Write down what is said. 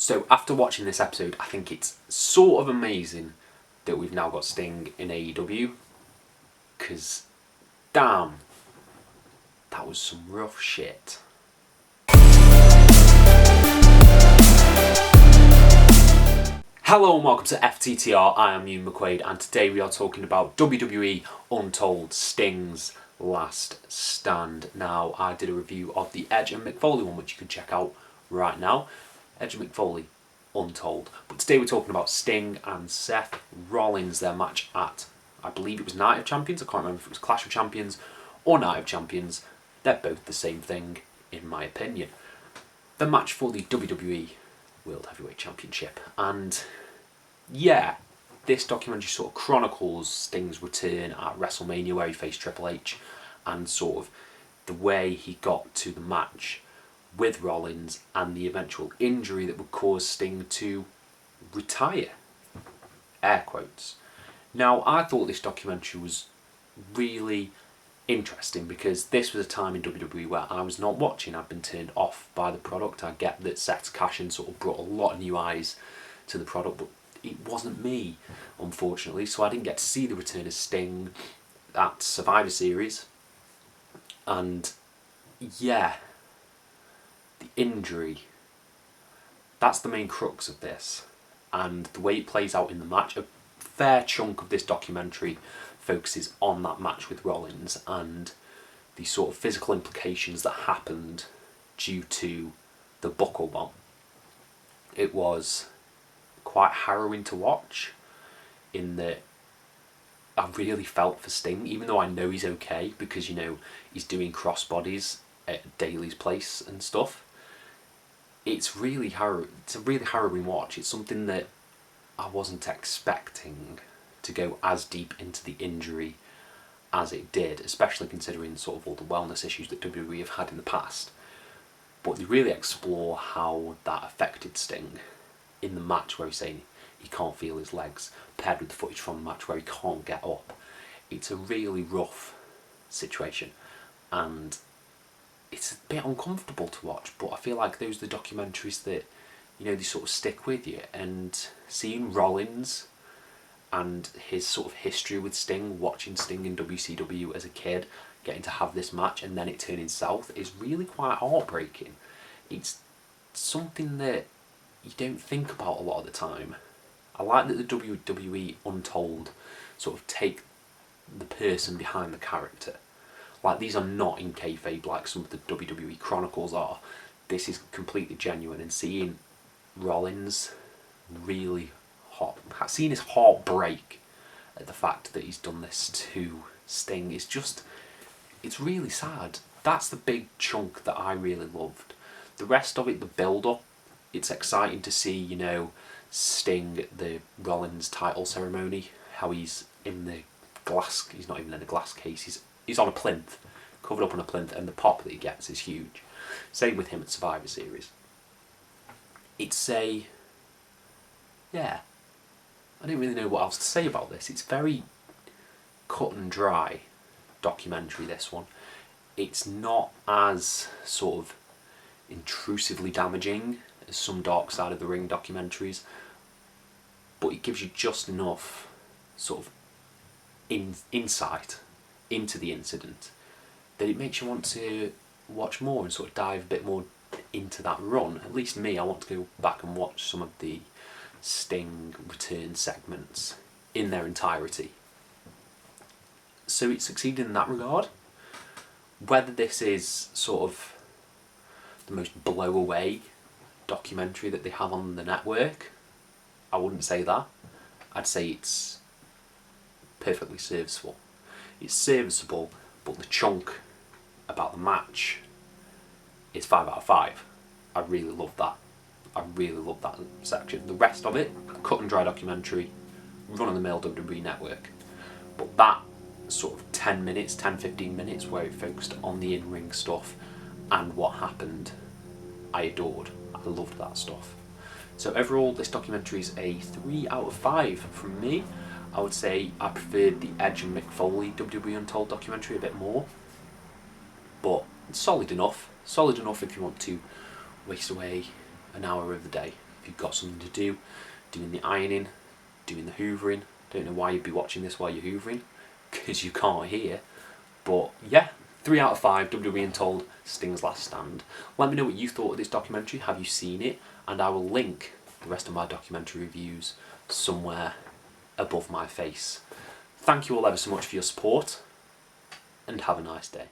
So after watching this episode, I think it's sort of amazing that we've now got Sting in AEW, because damn, that was some rough shit. Hello and welcome to FTTR, I am Ian McQuaid, and today we are talking about WWE Untold, Sting's Last Stand. Now, I did a review of the Edge and Mick Foley one, which you can check out right now. Edge and Mick Foley, Untold. But today we're talking about Sting and Seth Rollins, their match at, I believe it was Night of Champions, I can't remember if it was Clash of Champions or Night of Champions. They're both the same thing, in my opinion. The match for the WWE World Heavyweight Championship. And yeah, this documentary sort of chronicles Sting's return at WrestleMania where he faced Triple H and sort of the way he got to the match with Rollins and the eventual injury that would cause Sting to retire. Air quotes. Now, I thought this documentary was really interesting because this was a time in WWE where I was not watching. I'd been turned off by the product. I get that Seth's cash-in sort of brought a lot of new eyes to the product, but it wasn't me, unfortunately, so I didn't get to see the return of Sting at Survivor Series. And yeah, the injury, that's the main crux of this, and the way it plays out in the match. A fair chunk of this documentary focuses on that match with Rollins and the sort of physical implications that happened due to the buckle bomb. It was quite harrowing to watch, in that I really felt for Sting, even though I know he's okay because, you know, he's doing crossbodies at Daly's place and stuff. It's a really harrowing watch. It's something that I wasn't expecting to go as deep into the injury as it did, especially considering sort of all the wellness issues that WWE have had in the past. But they really explore how that affected Sting in the match where he's saying he can't feel his legs, paired with the footage from the match where he can't get up. It's a really rough situation and it's a bit uncomfortable to watch, but I feel like those are the documentaries that, you know, they sort of stick with you. And seeing Rollins and his sort of history with Sting, watching Sting in WCW as a kid, getting to have this match and then it turning south, is really quite heartbreaking. It's something that you don't think about a lot of the time. I like that the WWE Untold sort of take the person behind the character. Like, these are not in kayfabe like some of the WWE Chronicles are. This is completely genuine, and seeing Rollins really seeing his heart break at the fact that he's done this to Sting is just, it's really sad. That's the big chunk that I really loved. The rest of it, the build-up, it's exciting to see, you know, Sting at the Rollins title ceremony, how he's in the glass, he's not even in a glass case, he's on a plinth, covered up on a plinth, and the pop that he gets is huge. Same with him at Survivor Series. It's I don't really know what else to say about this. It's very cut and dry documentary, this one. It's not as sort of intrusively damaging as some Dark Side of the Ring documentaries, but it gives you just enough sort of insight into the incident that it makes you want to watch more and sort of dive a bit more into that run. At least me, I want to go back and watch some of the Sting return segments in their entirety. So it succeeded in that regard. Whether this is sort of the most blow away documentary that they have on the network, I wouldn't say that. I'd say it's perfectly serviceable. It's serviceable, but the chunk about the match is 5 out of 5. I really love that. I really love that section. The rest of it, cut and dry documentary, run-of-the-mill WWE network. But that sort of 10 minutes, 10-15 minutes where it focused on the in-ring stuff and what happened, I adored. I loved that stuff. So overall, this documentary is a 3 out of 5 from me. I would say I preferred the Edge and Mick Foley WWE Untold documentary a bit more, but it's solid enough. Solid enough if you want to waste away an hour of the day. if you've got something to do, doing the ironing, doing the hoovering. Don't know why you'd be watching this while you're hoovering, because you can't hear. But yeah, 3 out of 5, WWE Untold, Sting's Last Stand. Let me know what you thought of this documentary. Have you seen it? And I will link the rest of my documentary reviews somewhere above my face. Thank you all ever so much for your support, and have a nice day.